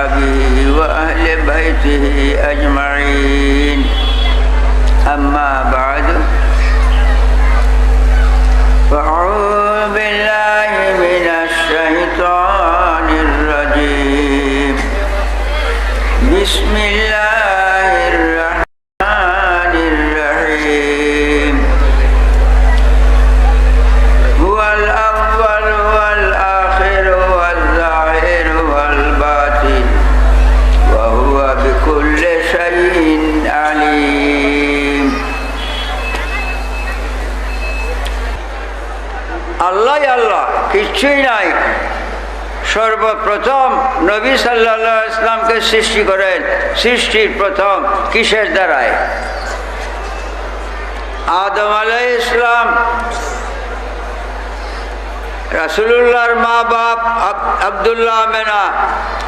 وأصحابه وأهل بيته أجمعين أما بعد فأعوذ بالله من الشيطان الرجيم بسم الله الرحمن الرحيم هو الأول والآخر والظاهر والباطن وهو بكل شيء عليم আল্লাহ আল্লাহ কিছুই নাই। সর্বপ্রথম নবী সাল্লাল্লাহু আলাইহি ইসলামকে সৃষ্টি করেন। সৃষ্টির প্রথম কিসের দ্বারায়? আদম আলাইহিস সালাম রাসূলুল্লাহর মা বাপ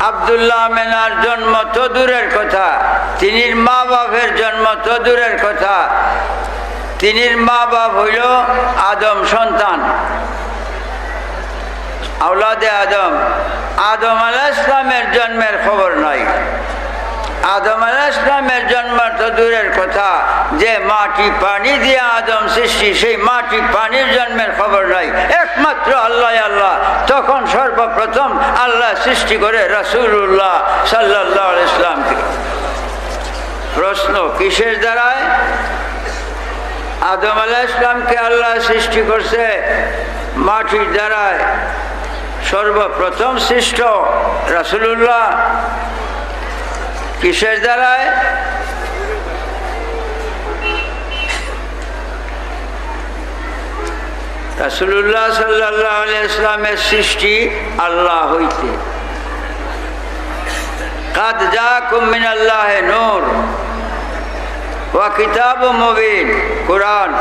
আব্দুল্লাহ আমেনার জন্ম তো দূরের কথা, তিনির মা বাপের জন্ম তো দূরের কথা, তিনির মা বাপ হইল আদম সন্তান, আওলাদে আদম। আদম আলাইহিস সালামের জন্মের খবর নাই। আদম আলাইহিস সালামের জন্ম তো দূরের কথা, যে মাটি পানি দিয়ে আদম সৃষ্টি, সেই মাটি পানির জন্মের খবর নাই। একমাত্র আল্লাহ আল্লাহ। তখন সর্বপ্রথম আল্লাহ সৃষ্টি করে রাসূলুল্লাহ সাল্লাল্লাহু আলাইহি সাল্লামকে। প্রশ্ন, কিসের দ্বারায়? আদম আলাইহিস সালামকে আল্লাহ সৃষ্টি করছে মাটির দ্বারায়। সর্বপ্রথম সৃষ্ট রাসূলুল্লাহ কিসের দ্বারায়? রাসূলুল্লাহ সাল্লাল্লাহু আলাইহি ওয়াসাল্লামের সৃষ্টি আল্লাহ হইতে। কাদ জাকুম মিনাল্লাহি নূর ওয়া কিতাবুম মুবিন। কোরআন।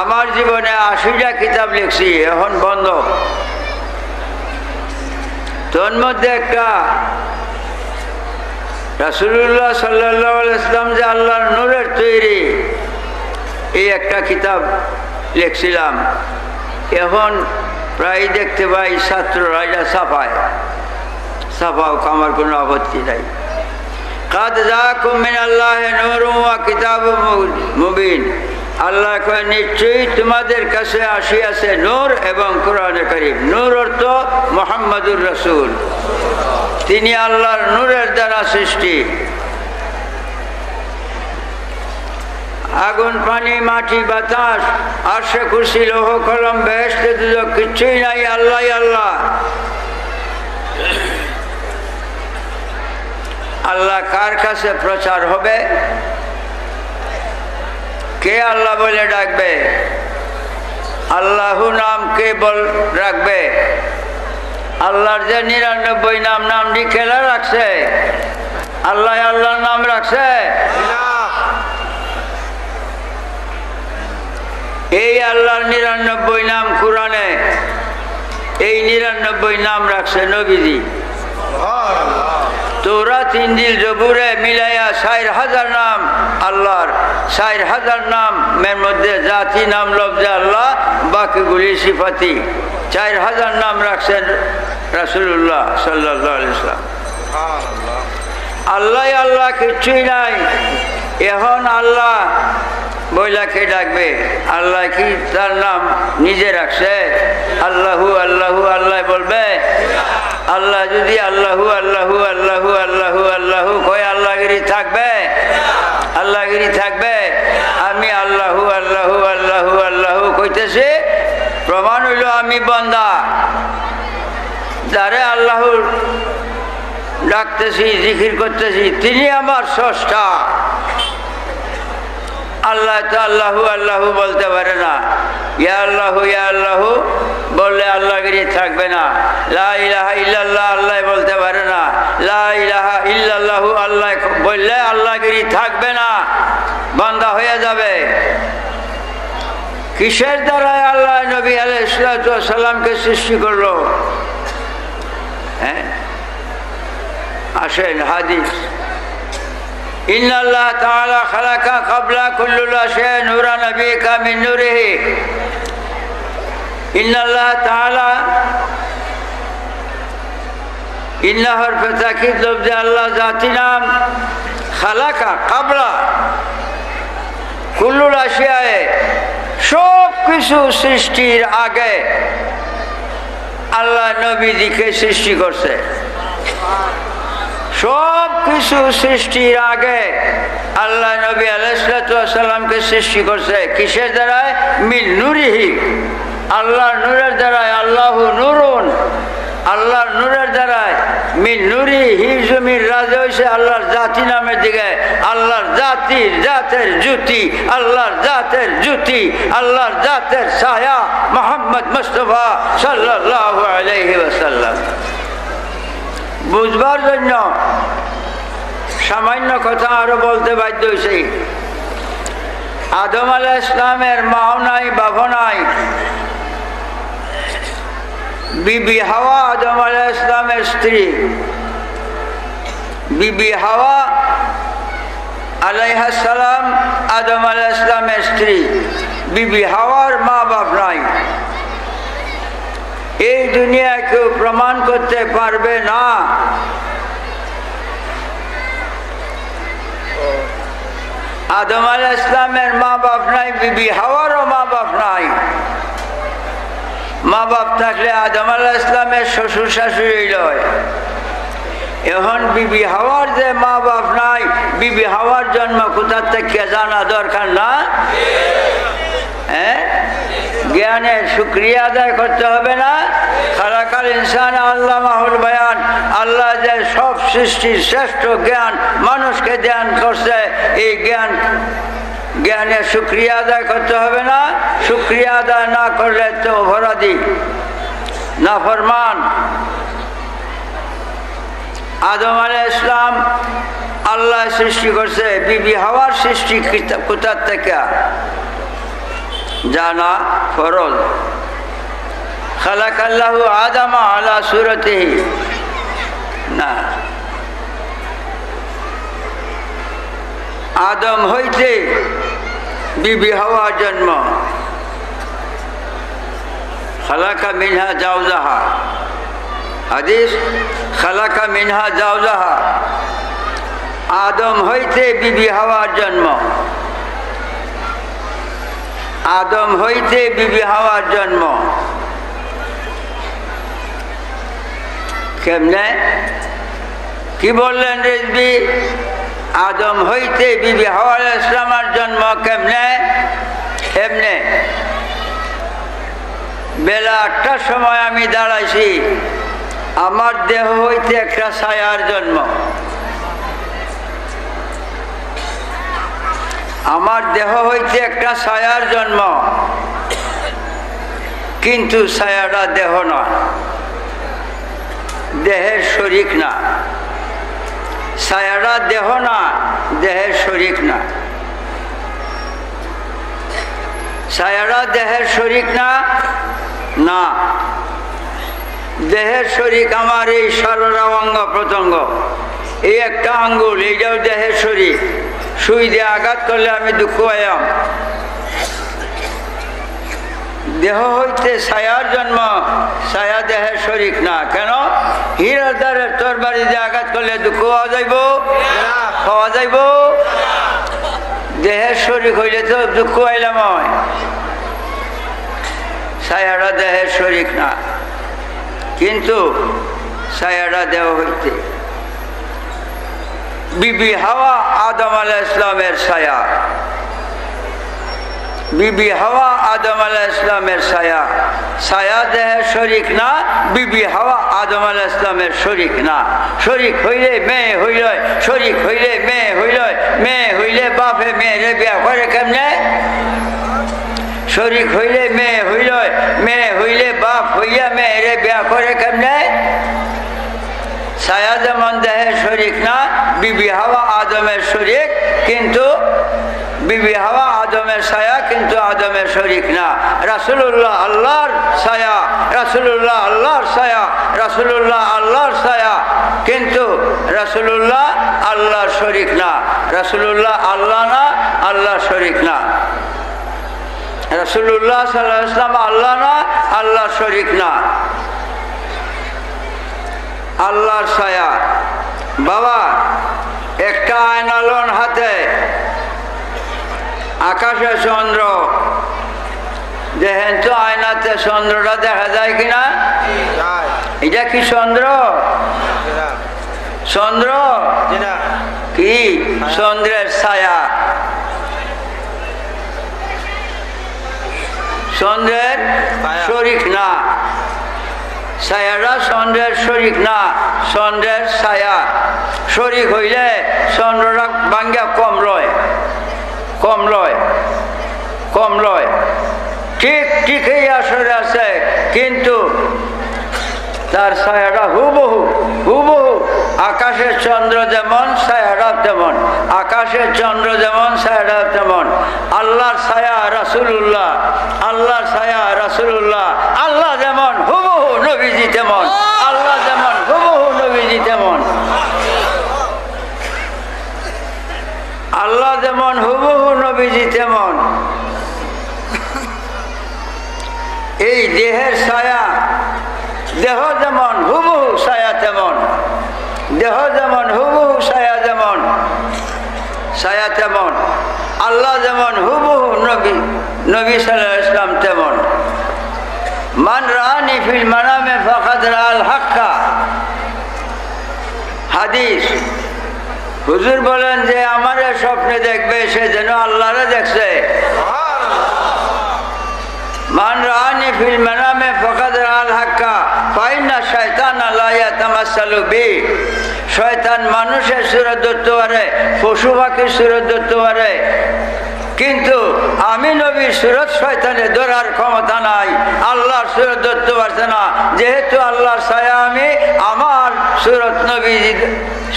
আমার জীবনে ৮০টা কিতাব লিখছি, এখন বন্ধ। তোর মধ্যে একটা রাসূলুল্লাহ সাল্লাল্লাহু আলাইহি ওয়াসাল্লাম যে আল্লাহর নূরের তৈরি, এই একটা কিতাব লিখছিলাম। এখন প্রায় দেখতে পাই ছাত্ররা এটা ছাপাও, আমার কোনো আপত্তি নাই। কাদ জাকুম মিনাল্লাহি নূরুন ওয়া কিতাবুম মুবিন। আল্লাহ কয়, নিশ্চয়ই তোমাদের কাছে আসিয়াছে নূর এবং কোরআনে কারীম। নূর অর্থ মুহাম্মদুর রাসূল, তিনি আল্লাহর নূরের দ্বারা সৃষ্টি। আগুন, পানি, মাটি, বাতাস, আরশে কুরসি, লৌহ কলম, বেহেশত দুজক কিছুই নাই, আল্লাহ আল্লাহ। আল্লাহ কার কাছে প্রচার হবে? কে আল্লাহ বলে ডাকবে? আল্লাহু নাম কে রাখবে? আল্লাহর যে ৯৯ নাম লিখেলা রাখছে, আল্লাহ আল্লাহর নাম রাখছে? এই আল্লাহর ৯৯ নাম কোরআনে, এই ৯৯ নাম রাখছে নবীজি। তৌরাত, ইনজিল, জবুরে মিলাইয়া ৪০০০০ নাম আল্লাহর। ৪০০০০ নামের মধ্যে জাতি নাম লফজে আল্লাহ, বাকিগুলি সিফাতি। ৪০০০০ নাম রাখছেন রাসূলুল্লাহ সাল্লাল্লাহু আলাইহি ওয়াসাল্লাম। আল্লাহ আল্লাহ কিছুই নাই। এখন আল্লাহ বইলাকে ডাকবে? আল্লাহ কি তার নাম নিজে রাখছে? আল্লাহু আল্লাহু আল্লাহ বলবে? আল্লাহ যদি আল্লাহু আল্লাহু আল্লাহু আল্লাহু আল্লাহু কয়, আল্লাহগিরি থাকবে? আল্লাহগিরি থাকবে? আমি আল্লাহু আল্লাহু আল্লাহু আল্লাহু কইতেছি, প্রমাণ হইল আমি বান্দা, যারে আল্লাহু ডাকতেছি, জিকির করতেছি, তিনি আমার স্রষ্টা। আল্লাহ তো আল্লাহু আল্লাহু বলতে পারে না। ইয়া আল্লাহু বললে আল্লাহগিরি থাকবে না। লা ইলাহা ইল্লাল্লাহ আল্লাহ বলতে পারে না। লা ইলাহা ইল্লাল্লাহু আল্লাহ বললে আল্লাহগিরি থাকবে না, বান্দা হয়ে যাবে। কিসের দ্বারা আল্লাহ নবী আলাইহিস সালামকে সৃষ্টি করলো? হ্যাঁ, আসেন হাদিস। ইন্নাল্লাহ তাআলা খালাকা ক্বাবলা কুল্লি শাইইন নূরা নবিকা মিন নূরিহি। ইন্নাল্লাহ তাআলা ইন্না হরফে তাকিদ লফজে আল্লাহ জাতি নাম, খালাকা কাবলা কুল্লুল আশিয়ায়ে, সব কিছু সৃষ্টির আগে আল্লাহ নবীজিকে সৃষ্টি করছে। সব কিছু সৃষ্টির আগে আল্লাহ নবী আলাইহিস সালামকে সৃষ্টি করছে। কিসের দ্বারায়? মিন নূরিহি, আল্লাহর নূরের দ্বারায়। আল্লাহু নূরুন, আল্লাহর নূরের দ্বারায়। মিন নূরিহি জমির রাজা হয়েছে আল্লাহর জাতি নামের দিকে। আল্লাহর জাতির জাতের জ্যোতি, আল্লাহর জাতের জ্যোতি, আল্লাহর জাতের ছায়া মুহাম্মদ মুস্তাফা সাল্লাল্লাহু আলাইহি ওয়াসাল্লাম। বুঝবার জন্য সামান্য কথা আরো বলতে বাধ্য হয়েছে। আদম আলাইহিস সালামের মাও নাই, বাবা নাই। বিবি হাওয়া আদম আলাইহিস সালামের স্ত্রী। বিবি হাওয়া আলাইহিস সালাম আদম আলাইহিস সালামের স্ত্রী। বিবি হাওয়ার মা বাপ নাই। এই দুনিয়া কেউ প্রমাণ করতে পারবে না আদম আলাইহিস সালামের মা বাপ নাই, বিবি হাওয়ারও মা বাপ নাই। মা বাপ থাকলে আদম আলাইহিস সালামের শ্বশুর শাশুড়ি লয়। এখন বিবি হাওয়ার যে মা বাপ নাই, বিবি হাওয়ার জন্ম কোথার থেকে জানা দরকার না? হ্যাঁ, জ্ঞানের শুকরিয়া আদায় করতে হবে না? খালাকাল ইনসান আল্লামাহুল বায়ান, আল্লাহ যে সব সৃষ্টির শ্রেষ্ঠ জ্ঞান মানুষকে দান করছে, এই জ্ঞানের শুকরিয়া আদায় করতে হবে না? শুকরিয়া আদায় না করলে তো অপরাধী, নাফরমান। আদম আলাইহিস সালাম আল্লাহ সৃষ্টি করছে। বিবি হাওয়ার সৃষ্টি কোথার থেকে জানা ফরজ। খালাকাল্লাহু আদামা আলা সুরতিহি, না, আদম হইতে বিবি হাওয়ার জন্ম। খালাকা মিনহা জাওজাহা, হাদিস, খালাকা মিনহা জাওজাহা। আদম হইতে বিবি হাওয়ার জন্ম। আদম হইতে বিবি হাওয়ার জন্ম। কেমনে? কি বললেন রেজবি? আদম হইতে বিবি হাওয়া আলাইহিস সালামের জন্ম কেমনে? এমনে। বেলা 8টার সময় আমি দাঁড়াইছি, আমার দেহ হইতে একটা ছায়ার জন্ম। আমার দেহ হইতে একটা ছায়ার জন্ম, কিন্তু ছায়াটা দেহ না, দেহের শরীক না। ছায়াটা দেহ না, দেহের শরীক না। ছায়াটা দেহের শরীক না, না, দেহের শরীক আমার এই সারা অঙ্গ প্রত্যঙ্গ। এই একটা আঙ্গুল, এইটাও দেহের শরীক। সুই দিয়ে আঘাত করলে আমি দুঃখ পাইয়াম। দেহ হইতে ছায়ার জন্ম, ছায়া দেহের শরীক না। কেন? হীরার দ্বারে তরবারি দিয়ে আঘাত করলে দুঃখ পাওয়া যাইব? পাওয়া যাইব? দেহের শরীক হইলে তো দুঃখ পাইলাম হয়। ছায়াটা দেহের শরীক না, কিন্তু ছায়াটা দেহ হইতে। বিবি হাওয়া আদম আলাইহিস সালামের ছায়া। বিবি হাওয়া আদম আলাইহিস সালামের ছায়া। ছায়া দেহের শরীক না, বিবি হাওয়া আদম আলাইহিস সালামের শরীক না। শরীক হইলে মেয়ে হইল, শরীক হইলে মেয়ে হইল। মেয়ে হইলে বাপে মেয়েরে বিয়া করে কেমনে? শরীক হইলে মেয়ে হইল, মেয়ে হইলে বাপ হইয়া মেয়েরে বিয়া করে কেমনে? ছায়া যেমন দেহের শরীক না, বিবি হাওয়া আদমের শরীক, কিন্তু বিবি হাওয়া আদমের ছায়া, কিন্তু আদমের শরীক না। রাসূলুল্লাহ আল্লাহর ছায়া, রাসূলুল্লাহ আল্লাহর ছায়া, রাসূলুল্লাহ আল্লাহর ছায়া, কিন্তু রাসূলুল্লাহ আল্লাহর শরীক না। রাসূলুল্লাহ আল্লাহ না, আল্লাহর শরীক না। রাসূলুল্লাহ সাল্লাল্লাহু আলাইহি ওয়াসাল্লাম আল্লাহ না, আল্লাহর শরীক না। আল্লাহর ছায়া। বাবা একটা আয়নালন হাতে, আকাশে চন্দ্র, দেখেন তো আয়নাতে চন্দ্রটা দেখা যায় কিনা? এটা কি চন্দ্র? চন্দ্র কি? চন্দ্রের ছায়া। চন্দ্রের শরীক না, ছায়াটা চন্দ্রের শরীক না, চন্দ্রের ছায়া। শরীক হইলে চন্দ্রটা ভাঙ্গা কম লয়, কম লয়, কম লয়। ঠিক ঠিকই আসরে আছে, কিন্তু তার ছায়াটা হুবহু, হুবহু। আকাশের চন্দ্র যেমন ছায়াটা তেমন, আকাশের চন্দ্র যেমন ছায়াটা তেমন। আল্লাহর ছায়া রাসূলুল্লাহ, আল্লাহর ছায়া রাসূলুল্লাহ। আল্লাহ যেমন হুবহু নবীজি তেমন, আল্লাহ যেমন হুবহু নবীজি তেমন। আল্লাহ যেমন হুবহু নবীজি তেমন। এই দেহের ছায়া, দেহ যেমন হুবহু ছায়া তেমন, দেহ যেমন হুবহু ছায়া যেমন, ছায়া তেমন। আল্লাহ যেমন হুবহু নবী, নবী সাল্লাল্লাহু আলাইহি ওয়াসাল্লাম তেমন। মান রাআনি ফিল মানামে ফাকাদ রাআল হাক্কা। হাদিস। হুজুর বলেন যে আমারে স্বপ্নে দেখবে সে যেন আল্লাহরে দেখছে। মান রাআনি ফিল মানামে ফাকাদ রাআল হাক্কা ফাইন্না শাইতানা লা ইয়াতামাসসালু বি। শয়তান মানুষের সুরত ধরতে পারে, পশু পাখির সুরত ধরতে পারে, কিন্তু আমি নবীর সুরত শয়তানে ধরার ক্ষমতা নাই, আল্লাহর সুরত ধরতে পারছে না। যেহেতু আল্লাহর ছায়া আমি, আমার সুরত নবী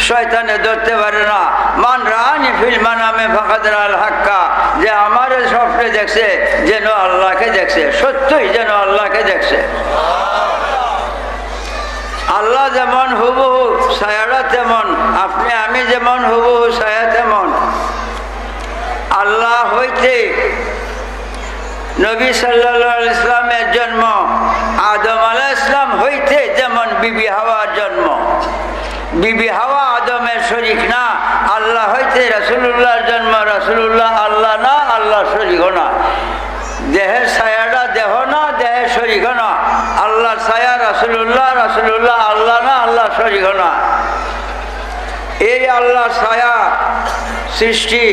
শয়তানে ধরতে পারে না। মান রাআনি ফিল মানামে ফাকাদ রাআল হাক্কা, যে আমার স্বপ্নে দেখছে যেন আল্লাহকে দেখছে, সত্যই যেন আল্লাহকে দেখছে। আল্লাহ যেমন হুবহু ছায়াটা তেমন, আপনি আমি যেমন হুবহু ছায়া তেমন। আল্লাহ হইতে নবী সাল্লাল্লাহু আলাইহি ওয়াসাল্লামের জন্ম, আদম আলাইহিস সালাম হইতে যেমন বিবি হাওয়ার জন্ম। বিবি হাওয়া আদমের শরীক না, আল্লাহ হইতে রাসূলুল্লাহর জন্ম। রাসূলুল্লাহ আল্লাহ না, আল্লাহ শরীক না। দেহের ছায়াটা দেহ না, দেহের শরীক না। আল্লাহর ছায়া রাসূলুল্লাহ, রাসূলুল্লাহ আল্লাহ না, আল্লাহ শরীক না। এই আল্লাহ ছায়া সৃষ্টি।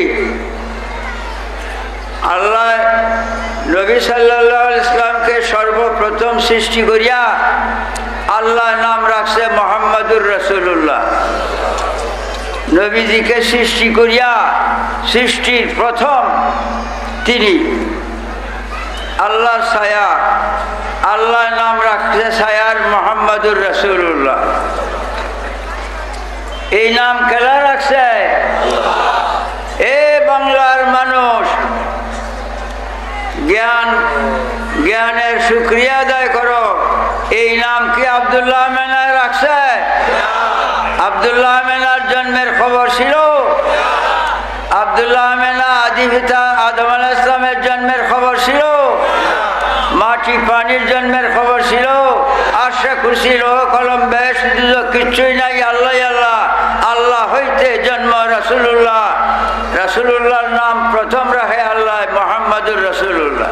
আল্লাহ নবী সাল্লাল্লাহু আলাইহি ওয়াসাল্লামকে সর্বপ্রথম সৃষ্টি করিয়া আল্লাহ নাম রাখছে মুহাম্মাদুর রাসূলুল্লাহ। নবীজিকে সৃষ্টি করিয়া সৃষ্টির প্রথম তিনি। আল্লাহর ছায়া, আল্লাহ নাম রাখছে ছায়ার মুহাম্মাদুর রাসূলুল্লাহ। এই নাম কেলা রাখছে? এ বাংলার মানুষ, জ্ঞানের শুকরিয়া আদায় করো। এই নাম কি আব্দুল্লাহ মেনায় রাখছে? আব্দুল্লাহ মেনার জন্মের খবর ছিল? আব্দুল্লাহ মেনা আদি পিতা আদম আলাইহিস সালামের জন্মের খবর ছিল? মাটি পানির জন্মের খবর ছিল? আরশে কুরসি লোহ কলম বেশ কিচ্ছুই নাই, আল্লাহ আল্লাহ। আল্লাহ হইতে জন্ম রাসূলুল্লাহ। রাসূলুল্লাহর নাম প্রথম রাখে আল্লাহ মুহাম্মাদুর রাসূলুল্লাহ।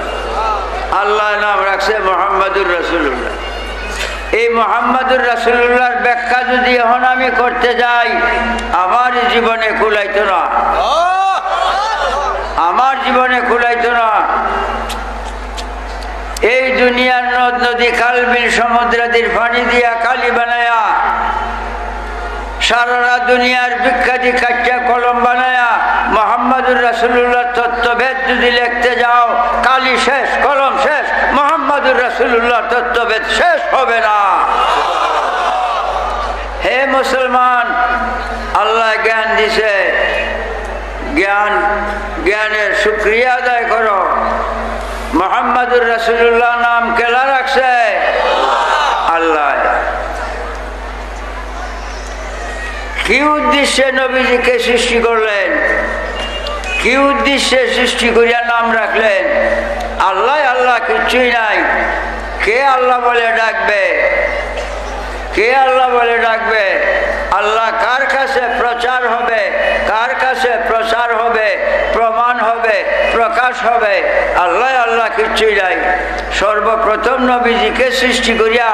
আল্লাহ নাম রাখছে মুহাম্মাদুর রাসূলুল্লাহ। এই মুহাম্মাদুর রাসূলুল্লাহর ব্যাখ্যা যদি এখন আমি করতে যাই, আমার জীবনে কুলাইতো না, আমার জীবনে কুলাইতো না। এই দুনিয়ার নদ নদী খাল বিল সমুদ্রাদির পানি দিয়া কালি বানায়া, সারা দুনিয়ার বিখ্যাতি কাচ্চা কলম বানায়া মুহাম্মাদুর রাসূলুল্লাহ তত্ত্বভেদ যদি লিখতে যাও, কালি শেষ, কলম শেষ, মুহাম্মাদুর রাসূলুল্লাহ তত্ত্বভেদ শেষ হবে না। হে মুসলমান, আল্লাহ জ্ঞান দিছে, জ্ঞানের শুকরিয়া আদায় করো। মুহাম্মাদুর রাসূলুল্লাহ নাম কেলা রাখছে? আল্লাহ। কি উদ্দেশ্যে নবীজিকে সৃষ্টি করলেন? কি উদ্দেশ্যে সৃষ্টি করিয়া নাম রাখলেন? আল্লাহ, আল্লাহ, কিচ্ছুই নাই। কে আল্লাহ বলে ডাকবে? কে আল্লাহ বলে ডাকবে? আল্লাহ কার কাছে প্রচার হবে, কার কাছে প্রচার হবে, প্রমাণ হবে, প্রকাশ হবে? আল্লাহ আল্লাহ কিচ্ছুই নাই। সর্বপ্রথম নবীজিকে সৃষ্টি করিয়া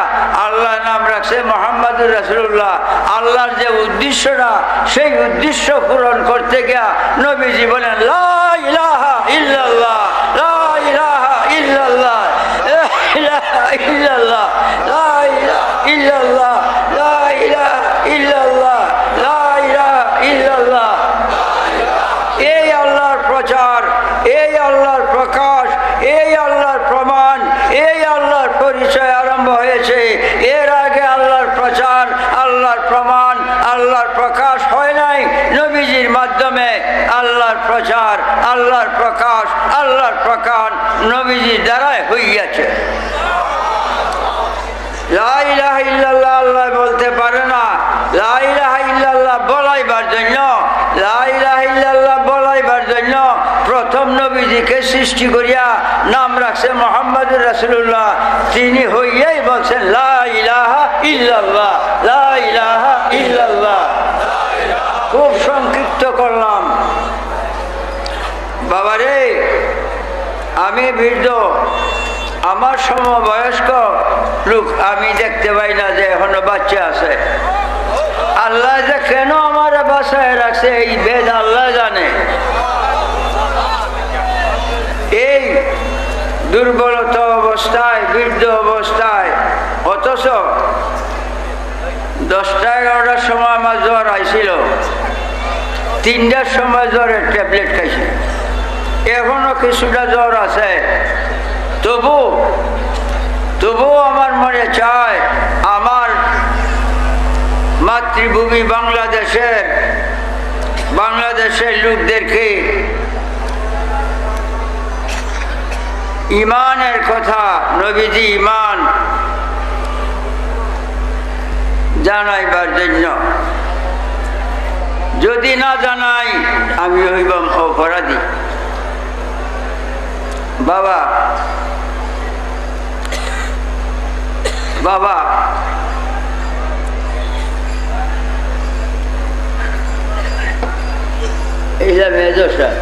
আল্লাহ নাম রাখছে মুহাম্মদুর রাসূলুল্লাহ। আল্লাহর যে উদ্দেশ্যটা, সেই উদ্দেশ্য পূরণ করতে গিয়া নবীজি বলেন লা ইলাহা ইল্লাল্লাহ, লা ইলাহা ইল্লাল্লাহ, লা ইলাহা ইল্লাল্লাহ, লা ইলাহা ইল্লাল্লাহ, লা ইলাহা ইল্লাল্লাহ, লা ইলাহা ইল্লাল্লাহ। এই আল্লাহর প্রচার, এই আল্লাহর প্রকাশ, এই আল্লাহর প্রমাণ, এই আল্লাহর পরিচয় আরম্ভ হয়েছে। এর আগে আল্লাহর প্রচার, আল্লাহর প্রমাণ, আল্লাহর প্রকাশ হয় নাই। নবীজির মাধ্যমে আল্লাহর প্রচার, আল্লাহর প্রকাশ, আল্লাহর প্রকাশ নবীজির দ্বারাই হইয়াছে। লা ইলাহা ইল্লাল্লাহ আল্লাহ বলতে পারে না। লা ইলাহা ইল্লাল্লাহ বলাইবার জন্য, লা ইলাহা ইল্লাল্লাহ বলাইবার জন্য প্রথম নবীজিকে সৃষ্টি করিয়া নাম রাখছে মুহাম্মদুর রাসূলুল্লাহ। তিনি হইয়াই বলছেন লা ইলাহা ইল্লাল্লাহ, লা ইলাহা ইল্লাল্লাহ। খুব সংক্ষিপ্ত করলাম বাবারে। আমি বৃদ্ধ, আমার সমবয়স্ক লোক আমি দেখতে পাই না যে এখনো বাচ্চা আছে। আল্লাহ যে কেন আমার বাসায় রাখছে এই ভেদ আল্লাহ জানে। এই দুর্বলতা অবস্থায়, বৃদ্ধ অবস্থায়, অথচ 10টা-11টার সময় আমার জ্বর আইছিল, 3টার সময় জ্বরের ট্যাবলেট খাইছি। এখনো কিছুটা জ্বর আছে। তবুও আমার মনে চায় আমার মাতৃভূমি বাংলাদেশের লোকদেরকে ইমানের কথা, নবীজি ইমান জানাইবার জন্য। যদি না জানাই আমি হইবাম অপরাধী। বাবা বাবা এইলা মেজর সাহেব,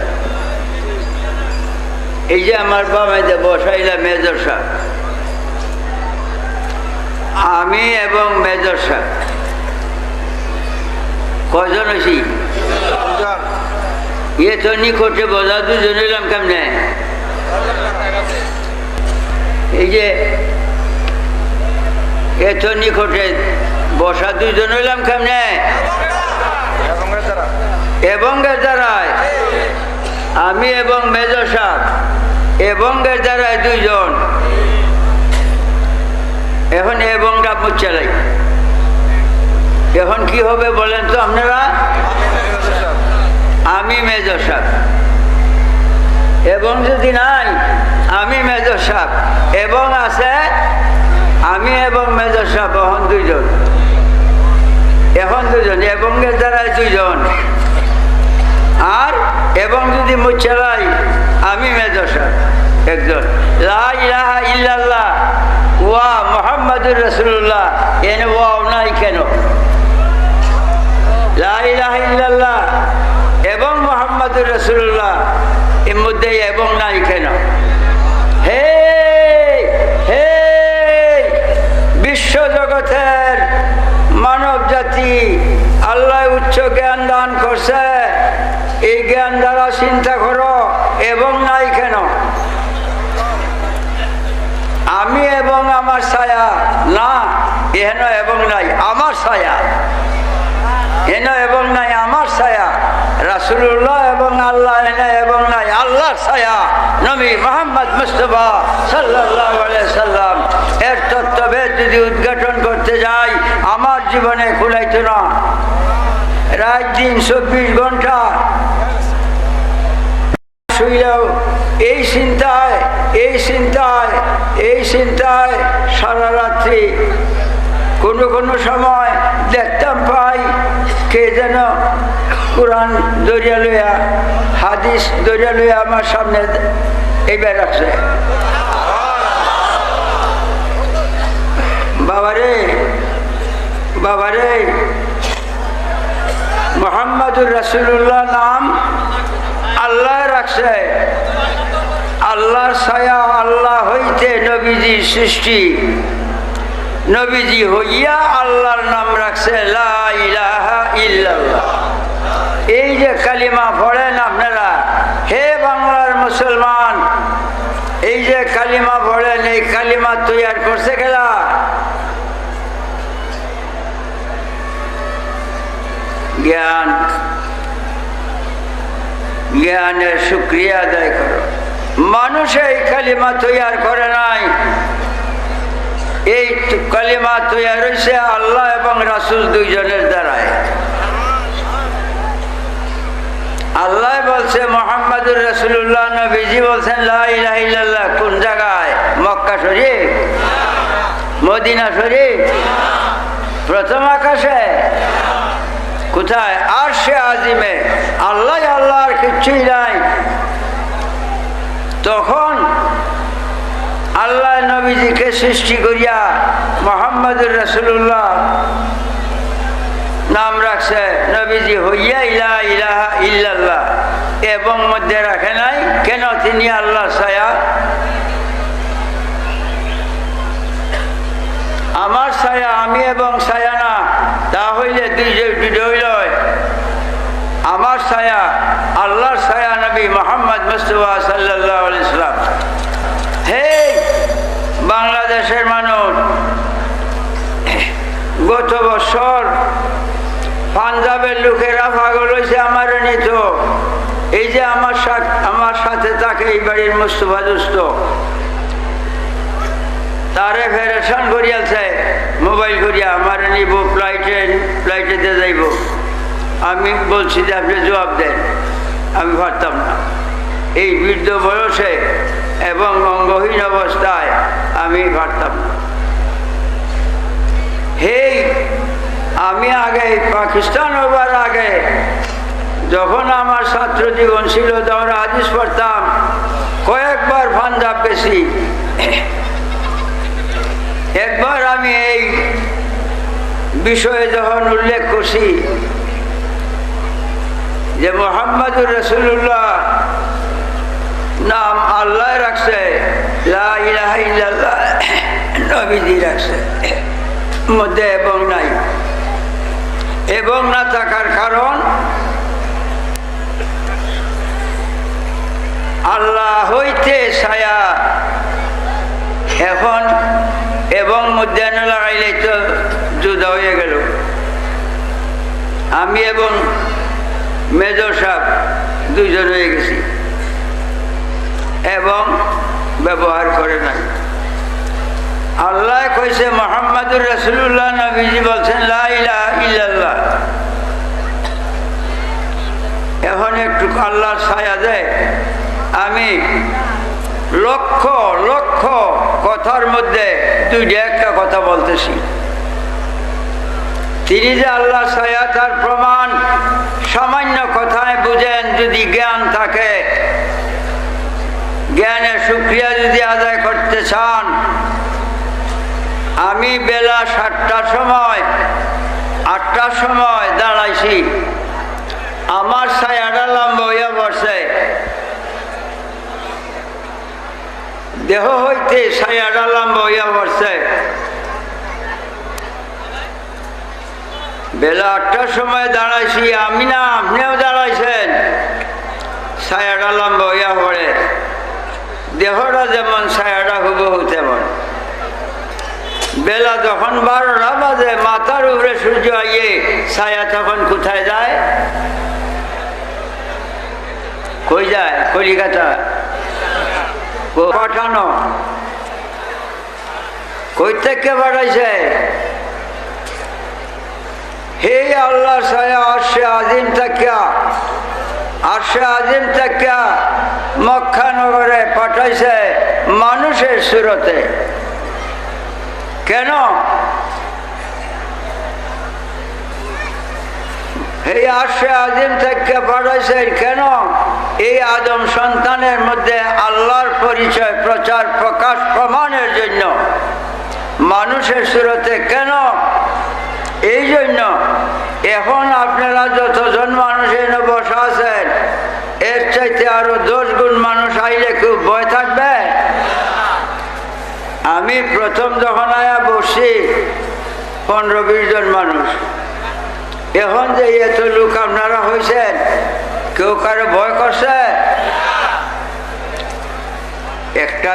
এই যে আমার বাবাইতে বসা, এইলা মেজর সাহেব। আমি এবং মেজর সাহেব কজন হয়েছি? ইয়ে তো নিকটে বোঝা দুজন হইলাম কেমনে? এই যে এত নিকটে বসা দুজন হইলাম কেমনে? এবং এর দ্বারায় আমি এবং মেজর সাহেব, এবং এর দ্বারায় দুইজন। এখন এবংটা মুচ্চালাই, এখন কি হবে বলেন তো আপনারা? আমি মেজর সাহেব, এবং যদি নাই আমি মেজর সাহেব, এবং আছে আমি এবং মেজর সাহেব, এখন দুজন, এবং এর দ্বারায় দুইজন। আর এবং যদি মুচ্চালাই আমি মেজর সাহেব একজন। লা ইলাহা ইল্লাল্লাহ ওয়া মুহাম্মাদুর রাসূলুল্লাহ, এনে ওয়াও নাই কেন? লা ইলাহা ইল্লাল্লাহ এবং মুহাম্মাদুর রাসূলুল্লাহ, এর মধ্যে এবং নাই কেন? হে হে বিশ্ব জগতের মানব জাতি, আল্লাহ উচ্চ জ্ঞান দান করছে। এই জ্ঞান দ্বারা চিন্তা করো এবং নাই কেন? আমি এবং আমার ছায়া না, এহেন এবং নাই আমার ছায়া, এন এবং নাই আমার ছায়া। রাসূলুল্লাহ এবং আল্লাহ এনে এবং নাই আল্লাহর ছায়া, নবী মুহাম্মদ মুস্তাফা সাল্লাল্লাহু আলাইহি সাল্লাম। এর তত্ত্বভেদ যদি উদ্ঘাটন করতে যাই আমার জীবনে কুলাইতো না। রাত দিন 24 ঘন্টা শুইলেও এই চিন্তায় সারা রাত্রি। কোনো সময় দেখতাম পাই কে যেন কোরআন দরিয়া লইয়া, হাদিস দরিয়া লইয়া আমার সামনে এইবার রাখছে। বাবারে বাবারে মুহাম্মদুর রাসূলুল্লাহ নাম আল্লাহ রাখছে। আল্লাহর ছায়া, আল্লাহ হইতে নবীজি সৃষ্টি, নবীজি হইয়া আল্লাহর নাম রাখছে লা ইলাহা ইল্লাল্লাহ। এই যে কালিমা পড়েন আপনারা, হে বাংলার মুসলমান, এই যে কালিমা পড়েন, এই কালিমা তৈয়ার করছে খেলা জ্ঞান। জ্ঞানের শুকরিয়া আদায় করো। মানুষ এই কালিমা তৈয়ার করে নাই, এই কালিমা তৈয়ার হয়েছে আল্লাহ এবং রাসূল দুইজনের দ্বারায়। আল্লাহ বলছে মুহাম্মদুর রাসূলুল্লাহ, নবীজি বলছেন লা ইলাহা ইল্লাল্লাহ। কোন জায়গায়? মক্কা শরীফ, মদিনা শরীফ, প্রথম আকাশে। কোথায়? আরশে আজিমে। আল্লাহ আল্লাহর কিচ্ছুই নাই। তখন আল্লাহ নবীজিকে সৃষ্টি করিয়া মুহাম্মদুর রাসূলুল্লাহ নাম রাখছে, নবীজি হইয়া লা ইলাহা ইল্লাল্লাহ। এবং মধ্যে রাখে নাই কেন? তিনি আল্লাহর ছায়া। আমার ছায়া আমি এবং ছায়া না, তা হইলে দুই আমার ছায়া আল্লাহর ছায়া নবী মুহাম্মদ মুস্তাফা সাল্লাল্লাহু আলাইহি সাল্লাম। হে বাংলাদেশের মানুষ, গত বছর পাঞ্জাবের লোকেরা পাগল হয়েছে আমার নিত। এই যে আমার সাথে থাকে এই বাড়ির মুস্তাফা দোস্ত, তারে ফেরেশান করিয়াছে মোবাইল করিয়া, আমার নিব ফ্লাইটেতে যাইব। আমি বলছি যে আপনি জবাব দেন, আমি পারতাম না। এই বৃদ্ধ বয়সে এবং অঙ্গহীন অবস্থায় আমি পারতাম না। হেই আমি আগে পাকিস্তান হবার আগে যখন আমার ছাত্র জীবন ছিল, তখন হাদিস পড়তাম, কয়েকবার পাঞ্জাব গেছি। একবার আমি এই বিষয়ে যখন উল্লেখ করছি যে মুহাম্মদুর রাসূলুল্লাহ নাম আল্লাহ রাখছে, লা ইলাহা ইল্লাল্লাহ নবীজি রাখছে, মধ্যে এবং নাই। এবং না থাকার কারণ আল্লাহ হইতে ছায়া। এখন এবং মধ্যে না লাগাইলে তো জুদা হয়ে গেল। আমি এবং মেজর সাহেব দুইজন হয়ে গেছি এবং ব্যবহার করে নাই। আল্লাহ কইছে মুহাম্মদুর রাসূলুল্লাহ, নবীজি বলছেন লা ইলাহা ইল্লাল্লাহ। এখন একটু আল্লাহর ছায়া দেয়। আমি লক্ষ লক্ষ কথার মধ্যে দুইটা একটা কথা বলতেছি। তিনি যে আল্লাহ ছায়া, তার প্রমাণ সামান্য কথায় বুঝেন। যদি জ্ঞান থাকে, জ্ঞানের শুকরিয়া যদি আদায় করতে চান, আমি বেলা 7টার সময় 8টার সময় দাঁড়াইছি, আমার ছায়াটা লম্বা হইয়া বসে, দেহ হইতে ছায়াটা লম্বা হইয়া বসছে। বেলা 8টার সময় দাঁড়াইছি আমি, না আপনিও দাঁড়াইছেন। ছায়াটা লম্বা হইয়া পড়ে, দেহটা যেমন ছায়াটা হুবহু তেমন। বেলা যখন 12টা বাজে, মাথার উপরে সূর্য আইয়ে, ছায়া তখন কোথায় যায়? কই যায়? কলিকাতা পাঠানো। কই থেকে পাঠাইছে? হে আল্লাহ ছায়া আরশে আজিম থাকিয়া, আরশে আজিম থাকিয়া মক্কা নগরে পাঠাইছে মানুষের সুরতে। কেন? এই আরশে আজিম থেকে পাঠাইছে কেন? এই আদম সন্তানের মধ্যে আল্লাহর পরিচয় প্রচার প্রকাশ প্রমাণের জন্য। মানুষের সুরতে কেন? এই জন্য এখন আপনারা যতজন মানুষ এনে বসা আছেন এর চাইতে আরো 10 গুণ মানুষ আইলে খুব ভয় থাকবে। আমি প্রথম যখন আয়া বসছি 15-20 জন মানুষ, এখন যে এত লোক আপনারা হয়েছেন কেউ কারো ভয় করছে? একটা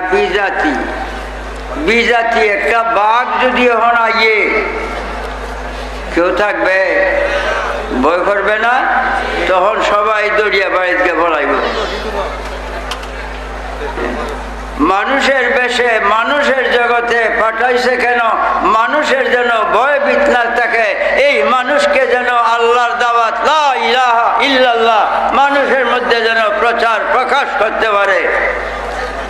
বিজাতি একটা বাঘ যদি এখন আইয়ে কেউ থাকবে? ভয় করবে না? তখন সবাই দরিয়া বাড়িতে বলাইব। মানুষের বেশে মানুষের জগতে পাঠাইছে কেন? মানুষের যেন ভয় ভীত না থাকে, এই মানুষকে যেন আল্লাহর দাওয়াত লা ইলাহা ইল্লাল্লাহ মানুষের মধ্যে যেন প্রচার প্রকাশ করতে পারে।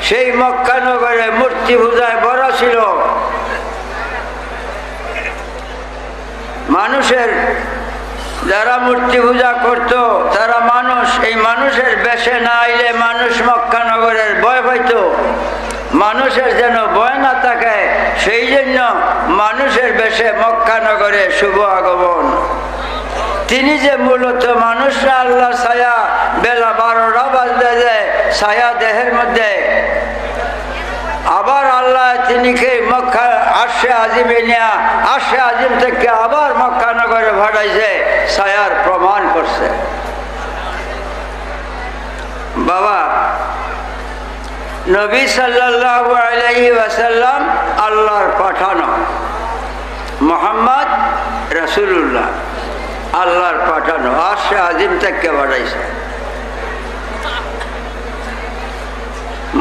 সেই মক্কা নগরে মূর্তি পূজায় বড় ছিল। মানুষের যারা মূর্তি পূজা করত তারা মানুষ, এই মানুষের বেশে না আইলে মানুষ মক্কা নগরের ভয় পাইত। মানুষের যেন ভয় না থাকে সেই জন্য মানুষের বেশে মক্কা নগরে শুভ আগমন। তিনি যে মূলত মানুষরা আল্লাহ ছায়া বেলা 12টা বাজতে যায় ছায়া দেহের মধ্যে, আবার আল্লাহ তিনিকে মক্কা আরশে আজিমে নিয়া আরশে আজিম থেকে আবার মক্কা নগরে ভাড়াইছে, ছায়ার প্রমাণ করছে। বাবা নবী সাল্লাল্লাহু আলাইহি ওয়াসাল্লাম আল্লাহর পাঠানো, মুহাম্মদ রাসূলুল্লাহ আল্লাহর পাঠানো, আরশে আজিম থেকে ভাড়াইছে।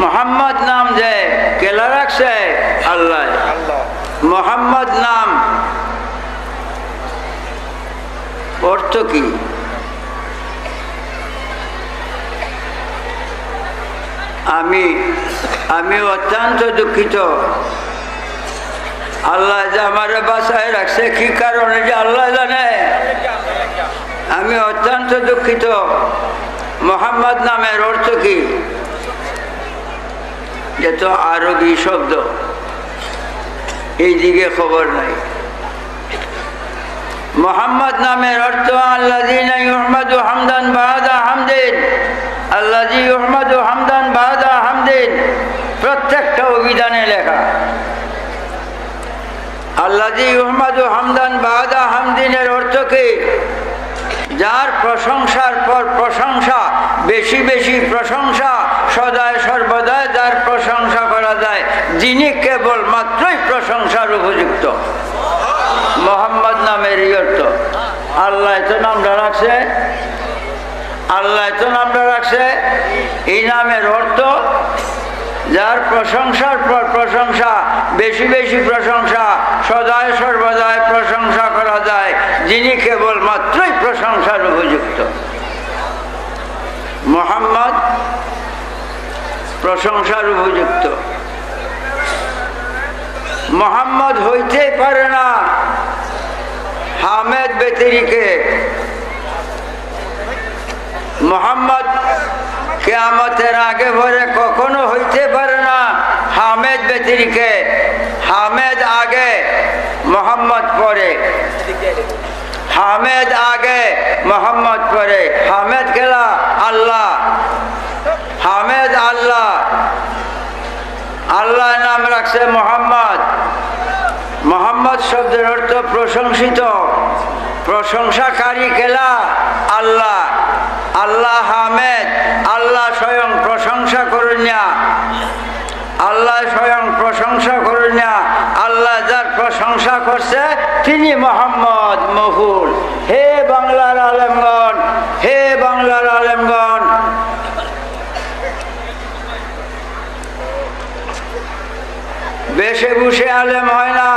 মোহাম্মদ নাম যে কেলা রাখছে আল্লাহ। মোহাম্মদ নাম অর্থ কি? আমি অত্যন্ত দুঃখিত, আল্লাহ যে আমার বাসায় রাখছে কি কারণে যে আল্লাহ জানে। আমি অত্যন্ত দুঃখিত। মোহাম্মদ নামের অর্থ কি? যে তো আরবি শব্দ, এই দিকে খবর নাই। মোহাম্মদ নামের অর্থ আল্লাযীনা ইউহমাদু হামদান বা'দা হামদিন, আল্লাযী ইউহমাদু হামদান বা'দা হামদিন, প্রত্যেকটা অভিধানে লেখা। আল্লাযী ইউহমাদু হামদান বা'দা হামদিনের অর্থ কি? যার প্রশংসার পর প্রশংসা, বেশি বেশি প্রশংসা, সদায় সর্বদায় যার প্রশংসা করা যায়, যিনি কেবল মাত্রই প্রশংসার উপযুক্ত। মোহাম্মদ নামের অর্থ। আল্লাহ তো নামটা রাখছে, আল্লাহ তো নামটা রাখছে। এই নামের অর্থ যার প্রশংসার পর প্রশংসা, বেশি বেশি প্রশংসা, সদায় সর্বদায় প্রশংসা করা যায়, যিনি কেবল মাত্রই প্রশংসার উপযুক্ত। মুহাম্মদ প্রশংসার উপযুক্ত। মুহাম্মদ হইতে পারে না হামেদ ব্যতিরিকে। মুহাম্মদ কিয়ামতের আগে পরে কখনো হইতে পারে না হামেদ ব্যতিরিকে। হামেদ আগে, মুহাম্মদ পরে। হামেদ আগে, মুহাম্মদ পরে। হামেদ কেলা? আল্লাহ। হামেদ আল্লাহ। আল্লাহ নাম রাখছে মুহাম্মদ। মুহাম্মদ শব্দের অর্থ প্রশংসিত, প্রশংসাকারী কেলা? আল্লাহ। আল্লাহ হামেদ, আল্লাহ স্বয়ং প্রশংসা করেন না। আল্লাহ স্বয়ং প্রশংসা করেন না। আল্লাহ যার প্রশংসা করছে তিনি মুহাম্মদ মফুল। হে বাংলার আলেমগণ, হে বাংলার আলেমগণ, বেশে বসে আলেম হয় না।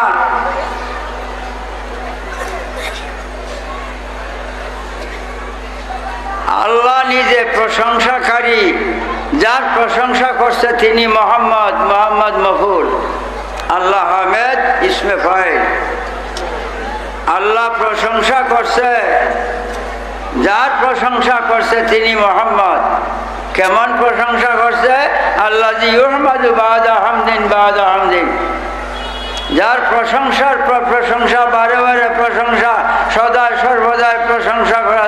আল্লাহ নিজে প্রশংসাকারী, যার প্রশংসা করছে তিনি মুহাম্মদ, মুহাম্মদ মফুল। আল্লাহ হামেদ ইসমে ফাইল। আল্লাহ প্রশংসা করছে, যার প্রশংসা করছে তিনি মুহাম্মদ। কেমন প্রশংসা করছে? আল্লাযী ইউহমাদু বা'দা হামদিন বা'দা হামদিন, যার প্রশংসার পর প্রশংসা, বারে বারে প্রশংসা, সদা সর্বদাই প্রশংসা করা